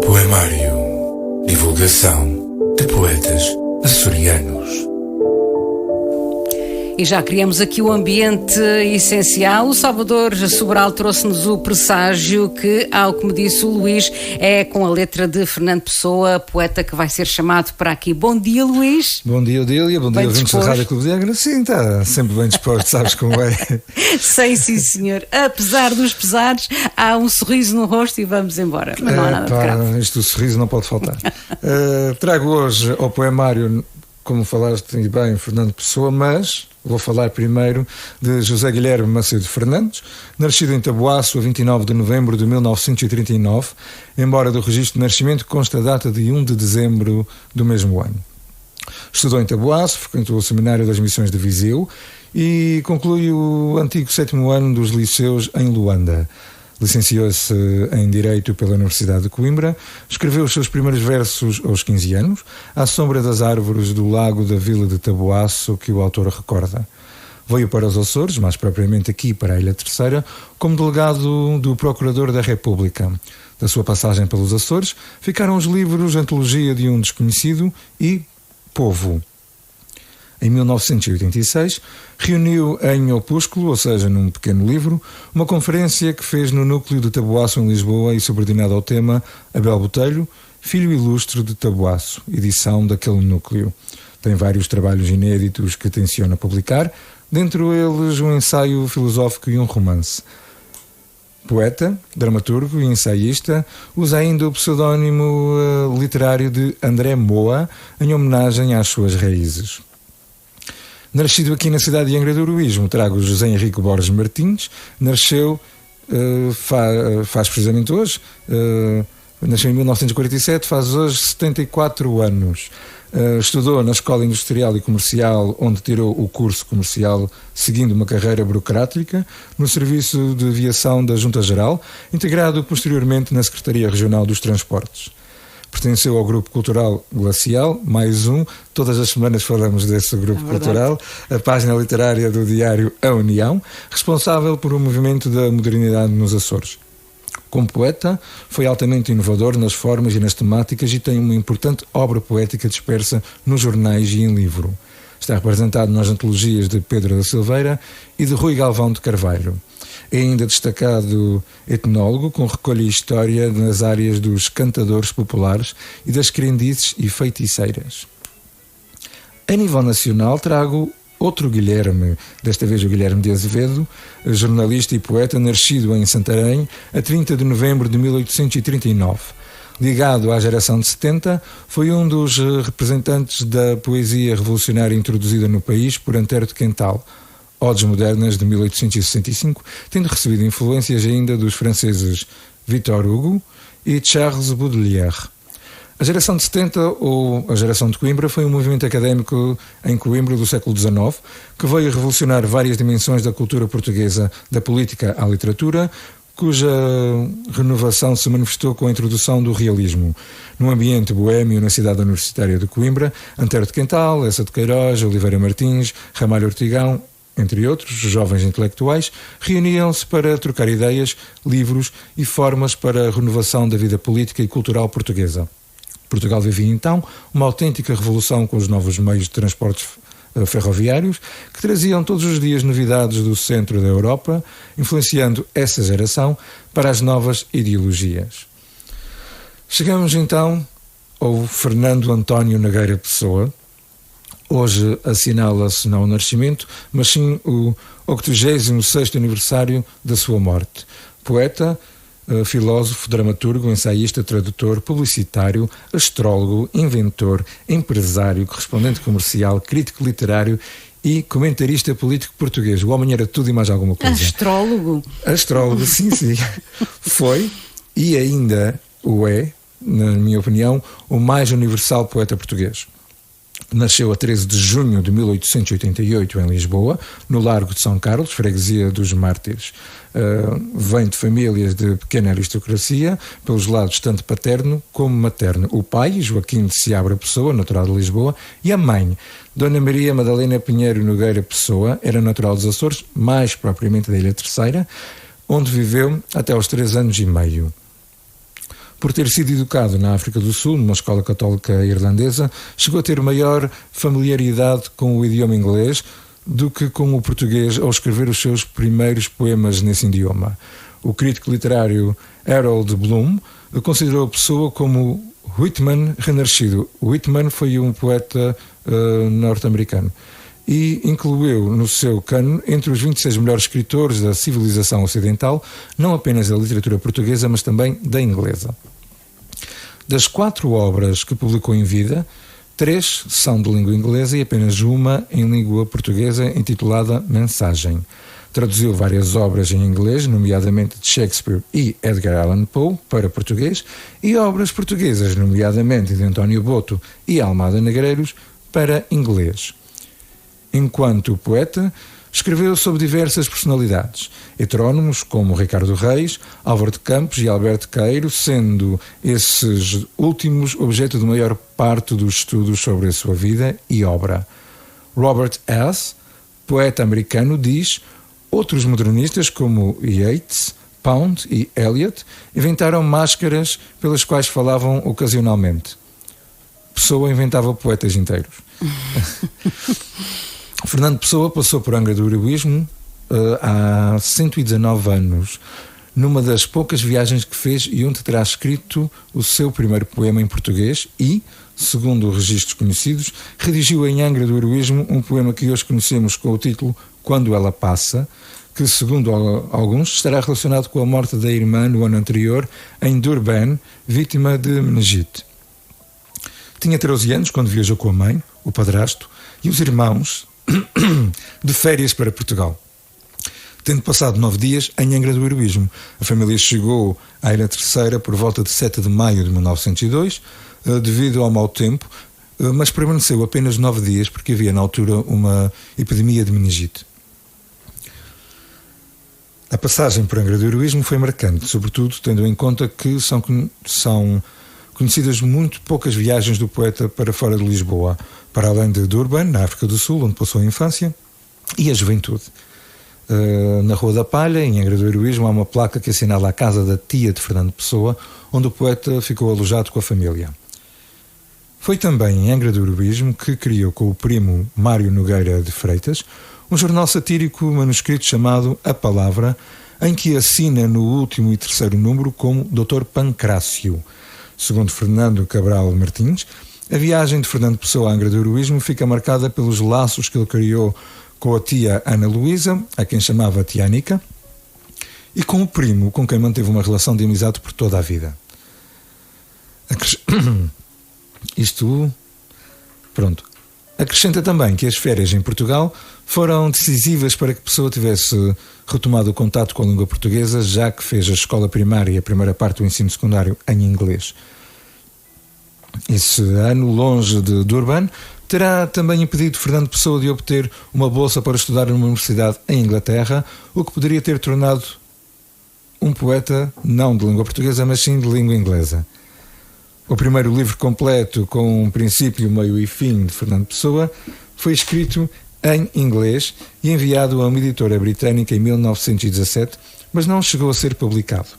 Poemário. Divulgação de poetas açorianos. E já criamos aqui o ambiente essencial. O Salvador Sobral trouxe-nos o presságio que, ao que me disse o Luís, é com a letra de Fernando Pessoa, poeta que vai ser chamado para aqui. Bom dia, Luís. Bom dia, Odília. Bom dia, ouvintes da Rádio Clube de Águeda. Sim, está sempre bem disposto, sabes como é. Sei, sim, senhor. Apesar dos pesares, há um sorriso no rosto e vamos embora. Mas não há nada de grave. Isto do sorriso não pode faltar. Trago hoje ao poemário, como falaste bem, Fernando Pessoa, mas vou falar primeiro de José Guilherme Macedo Fernandes, nascido em Taboaço a 29 de novembro de 1939, embora do registro de nascimento consta a data de 1 de dezembro do mesmo ano. Estudou em Taboaço, frequentou o Seminário das Missões de Viseu e conclui o antigo 7º ano dos liceus em Luanda. Licenciou-se em Direito pela Universidade de Coimbra, escreveu os seus primeiros versos aos 15 anos, à sombra das árvores do lago da vila de Taboaço, que o autor recorda. Veio para os Açores, mais propriamente aqui para a Ilha Terceira, como delegado do Procurador da República. Da sua passagem pelos Açores, ficaram os livros Antologia de um Desconhecido e Povo. Em 1986, reuniu em opúsculo, ou seja, num pequeno livro, uma conferência que fez no núcleo de Taboaço em Lisboa e subordinada ao tema Abel Botelho, Filho Ilustre de Taboaço, edição daquele núcleo. Tem vários trabalhos inéditos que tenciona publicar, dentre eles um ensaio filosófico e um romance. Poeta, dramaturgo e ensaísta, usa ainda o pseudónimo literário de André Moa, em homenagem às suas raízes. Nascido aqui na cidade de Angra do Heroísmo, trago José Henrique Borges Martins. Nasceu, faz precisamente hoje, nasceu em 1947, faz hoje 74 anos. Estudou na Escola Industrial e Comercial, onde tirou o curso comercial, seguindo uma carreira burocrática, no Serviço de Aviação da Junta Geral, integrado posteriormente na Secretaria Regional dos Transportes. Pertenceu ao Grupo Cultural Glacial, mais um, todas as semanas falamos desse grupo cultural, a página literária do diário A União, responsável por um movimento da modernidade nos Açores. Como poeta, foi altamente inovador nas formas e nas temáticas e tem uma importante obra poética dispersa nos jornais e em livro. Está representado nas antologias de Pedro da Silveira e de Rui Galvão de Carvalho. É ainda destacado etnólogo com recolha e história nas áreas dos cantadores populares e das crendices e feiticeiras. A nível nacional trago outro Guilherme, desta vez o Guilherme de Azevedo, jornalista e poeta, nascido em Santarém a 30 de novembro de 1839. Ligado à geração de 70, foi um dos representantes da poesia revolucionária introduzida no país por Antero de Quental, Odes Modernas de 1865, tendo recebido influências ainda dos franceses Victor Hugo e Charles Baudelaire. A geração de 70, ou a geração de Coimbra, foi um movimento académico em Coimbra do século XIX que veio revolucionar várias dimensões da cultura portuguesa, da política à literatura, cuja renovação se manifestou com a introdução do realismo. Num ambiente boêmio na cidade universitária de Coimbra, Antero de Quental, Essa de Queiroz, Oliveira Martins, Ramalho Ortigão, entre outros, jovens intelectuais, reuniam-se para trocar ideias, livros e formas para a renovação da vida política e cultural portuguesa. Portugal vivia então uma autêntica revolução com os novos meios de transportes ferroviários que traziam todos os dias novidades do centro da Europa, influenciando essa geração para as novas ideologias. Chegamos então ao Fernando António Nogueira Pessoa. Hoje assinala-se não o nascimento, mas sim o 86º aniversário da sua morte. Poeta, filósofo, dramaturgo, ensaísta, tradutor, publicitário, astrólogo, inventor, empresário, correspondente comercial, crítico literário e comentarista político português. O homem era tudo e mais alguma coisa. Astrólogo? Astrólogo, sim. Foi e ainda o é, na minha opinião, o mais universal poeta português. Nasceu a 13 de junho de 1888 em Lisboa, no Largo de São Carlos, freguesia dos Mártires. Vem de famílias de pequena aristocracia, pelos lados tanto paterno como materno. O pai, Joaquim de Seabra Pessoa, natural de Lisboa, e a mãe, Dona Maria Madalena Pinheiro Nogueira Pessoa, era natural dos Açores, mais propriamente da Ilha Terceira, onde viveu até aos 3 anos e meio. Por ter sido educado na África do Sul, numa escola católica irlandesa, chegou a ter maior familiaridade com o idioma inglês do que com o português ao escrever os seus primeiros poemas nesse idioma. O crítico literário Harold Bloom considerou a Pessoa como Whitman renascido. Whitman foi um poeta norte-americano e incluiu no seu cânone entre os 26 melhores escritores da civilização ocidental, não apenas da literatura portuguesa, mas também da inglesa. Das 4 obras que publicou em vida, 3 são de língua inglesa e apenas uma em língua portuguesa, intitulada Mensagem. Traduziu várias obras em inglês, nomeadamente de Shakespeare e Edgar Allan Poe, para português, e obras portuguesas, nomeadamente de António Boto e Almada Negreiros, para inglês. Enquanto poeta, escreveu sobre diversas personalidades, heterónimos como Ricardo Reis, Álvaro de Campos e Alberto Queiro, sendo esses últimos objeto de maior parte dos estudos sobre a sua vida e obra. Robert S., poeta americano, diz: outros modernistas como Yeats, Pound e Eliot inventaram máscaras pelas quais falavam ocasionalmente. Pessoa inventava poetas inteiros. Fernando Pessoa passou por Angra do Heroísmo há 119 anos, numa das poucas viagens que fez e onde terá escrito o seu primeiro poema em português e, segundo registros conhecidos, redigiu em Angra do Heroísmo um poema que hoje conhecemos com o título Quando Ela Passa, que, segundo alguns, estará relacionado com a morte da irmã no ano anterior em Durban, vítima de meningite. Tinha 13 anos quando viajou com a mãe, o padrasto e os irmãos de férias para Portugal. Tendo passado 9 dias em Angra do Heroísmo, a família chegou à Ilha Terceira por volta de 7 de maio de 1902, devido ao mau tempo, mas permaneceu apenas 9 dias porque havia na altura uma epidemia de meningite. A passagem por Angra do Heroísmo foi marcante, sobretudo tendo em conta que são conhecidas muito poucas viagens do poeta para fora de Lisboa, para além de Durban, na África do Sul, onde passou a infância, e a juventude. Na Rua da Palha, em Angra do Heroísmo, há uma placa que assinala a casa da tia de Fernando Pessoa, onde o poeta ficou alojado com a família. Foi também em Angra do Heroísmo que criou com o primo Mário Nogueira de Freitas um jornal satírico manuscrito chamado A Palavra, em que assina no último e terceiro número como Dr. Pancrácio. Segundo Fernando Cabral Martins, a viagem de Fernando Pessoa a Angra do Heroísmo fica marcada pelos laços que ele criou com a tia Ana Luísa, a quem chamava tia Anica, e com o primo, com quem manteve uma relação de amizade por toda a vida. Acrescenta também que as férias em Portugal foram decisivas para que Pessoa tivesse retomado o contato com a língua portuguesa, já que fez a escola primária e a primeira parte do ensino secundário em inglês. Esse ano, longe de Durban, terá também impedido Fernando Pessoa de obter uma bolsa para estudar numa universidade em Inglaterra, o que poderia ter tornado um poeta não de língua portuguesa, mas sim de língua inglesa. O primeiro livro completo, com um princípio, meio e fim, de Fernando Pessoa, foi escrito em inglês e enviado a uma editora britânica em 1917, mas não chegou a ser publicado.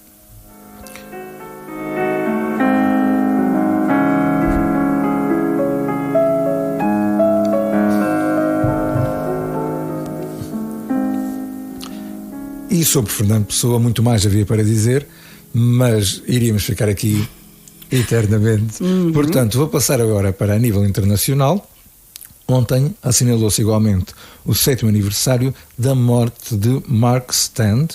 E sobre Fernando Pessoa muito mais havia para dizer, mas iríamos ficar aqui eternamente. Portanto, vou passar agora para a nível internacional. Ontem assinalou-se igualmente o 7º aniversário da morte de Mark Stand,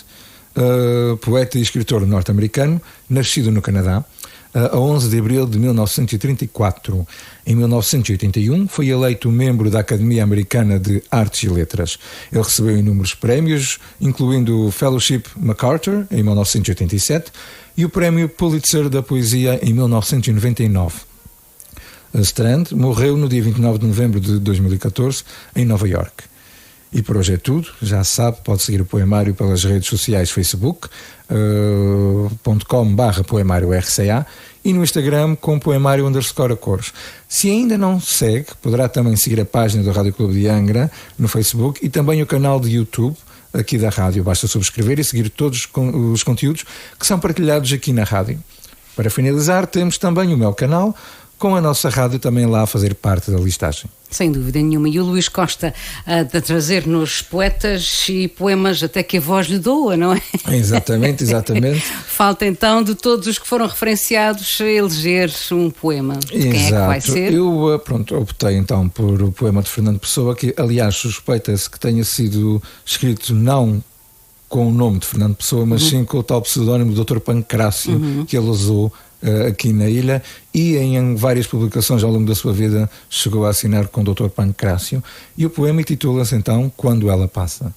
poeta e escritor norte-americano, nascido no Canadá, a 11 de abril de 1934. Em 1981 foi eleito membro da Academia Americana de Artes e Letras. Ele recebeu inúmeros prémios, incluindo o Fellowship MacArthur em 1987 e o Prémio Pulitzer da Poesia em 1999. Strand morreu no dia 29 de novembro de 2014 em Nova Iorque. E por hoje é tudo. Já sabe, pode seguir o Poemário pelas redes sociais facebook.com/poemariorca e no Instagram com poemário_Acores. Se ainda não segue, poderá também seguir a página do Rádio Clube de Angra no Facebook e também o canal de YouTube aqui da rádio. Basta subscrever e seguir todos os conteúdos que são partilhados aqui na rádio. Para finalizar, temos também o meu canal, com a nossa rádio também lá a fazer parte da listagem. Sem dúvida nenhuma. E o Luís Costa a trazer-nos poetas e poemas até que a voz lhe doa, não é? Exatamente. Falta então, de todos os que foram referenciados, eleger um poema. De quem é que vai ser? Eu optei então por o poema de Fernando Pessoa, que aliás suspeita-se que tenha sido escrito não com o nome de Fernando Pessoa, mas sim com o tal pseudónimo do Dr. Pancrácio, que ele usou aqui na ilha, e em várias publicações ao longo da sua vida chegou a assinar com o Dr. Pancrácio, e o poema intitula-se então Quando Ela Passa.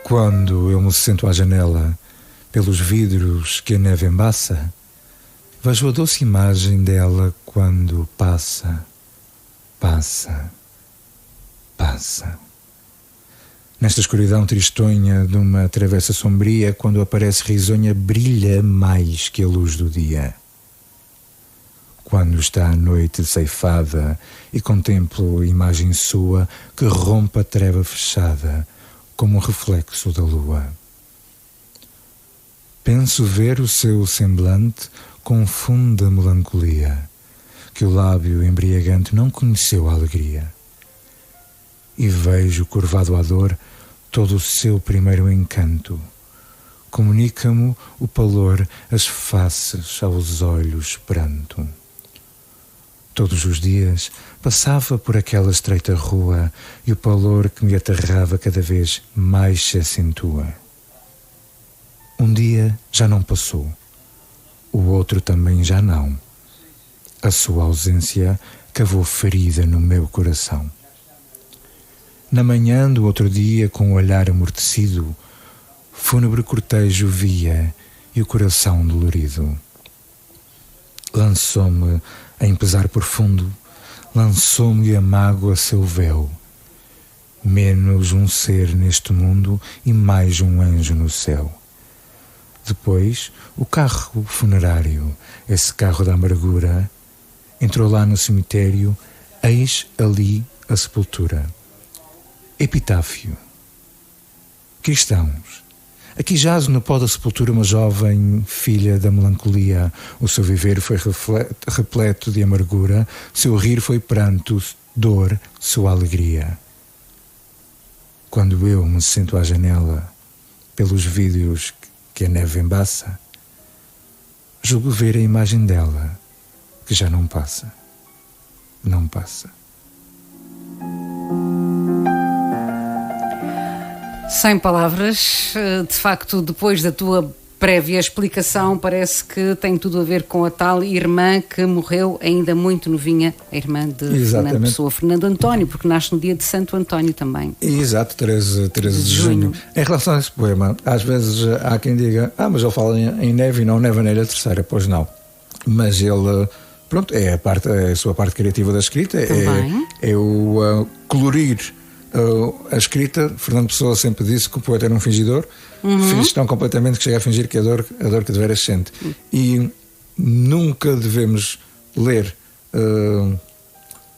Quando eu me sento à janela, pelos vidros que a neve embaça, vejo a doce imagem dela quando passa, passa, passa. Nesta escuridão tristonha de uma travessa sombria, quando aparece risonha, brilha mais que a luz do dia. Quando está a noite ceifada e contemplo imagem sua que rompe a treva fechada como um reflexo da lua. Penso ver o seu semblante com funda melancolia, que o lábio embriagante não conheceu a alegria. E vejo curvado à dor todo o seu primeiro encanto. Comunica-me o pavor, as faces aos olhos pranto. Todos os dias passava por aquela estreita rua e o pavor que me aterrava cada vez mais se acentua. Um dia já não passou, o outro também já não. A sua ausência cavou ferida no meu coração. Na manhã do outro dia, com o olhar amortecido, fúnebre cortejo via e o coração dolorido. Lançou-me em pesar profundo, lançou-me a mágoa seu véu. Menos um ser neste mundo e mais um anjo no céu. Depois, o carro funerário, esse carro da amargura, entrou lá no cemitério, eis ali a sepultura. Epitáfio. Cristãos. Aqui jaz no pó da sepultura uma jovem filha da melancolia. O seu viver foi repleto de amargura, seu rir foi pranto, dor, sua alegria. Quando eu me sento à janela, pelos vidros que a neve embaça, julgo ver a imagem dela, que já não passa. Não passa. Sem palavras, de facto, depois da tua prévia explicação, parece que tem tudo a ver com a tal irmã que morreu ainda muito novinha, a irmã de Fernando Pessoa, Fernando António, porque nasce no dia de Santo António também. Exato, 13 de junho. Em relação a esse poema, às vezes há quem diga, mas ele fala em neve e não neva na Ilha Terceira, pois não. Mas ele, pronto, é a sua parte criativa da escrita, é o colorir a escrita. Fernando Pessoa sempre disse que o poeta era um fingidor, finge tão completamente que chega a fingir que a dor que deveras sente. E nunca devemos ler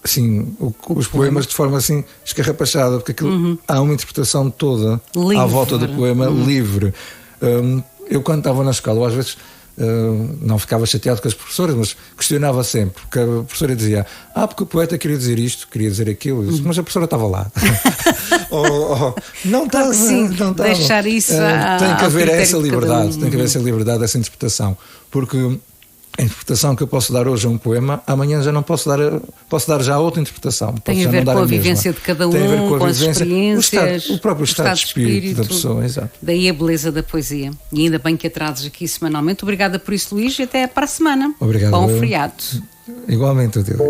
assim, os poemas de forma assim escarrapachada, porque aquilo, há uma interpretação toda livre, à volta do poema, livre. Eu quando estava na escola, às vezes não ficava chateado com as professoras, mas questionava sempre, porque a professora dizia, porque o poeta queria dizer isto, queria dizer aquilo, mas a professora estava lá. Não estava, não estava. Deixar isso tem que haver essa liberdade, tem que haver essa liberdade, essa interpretação, porque a interpretação que eu posso dar hoje a um poema, amanhã já não posso dar já outra interpretação. Tem a ver com a vivência de cada um, tem a ver com as experiências, o próprio estado de espírito da pessoa. Exato. Daí a beleza da poesia. E ainda bem que a trazes aqui semanalmente. Obrigada por isso, Luís, e até para a semana. Obrigado. Bom feriado. Igualmente, Adília.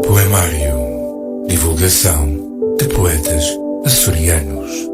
Poemário. Divulgação de poetas açorianos.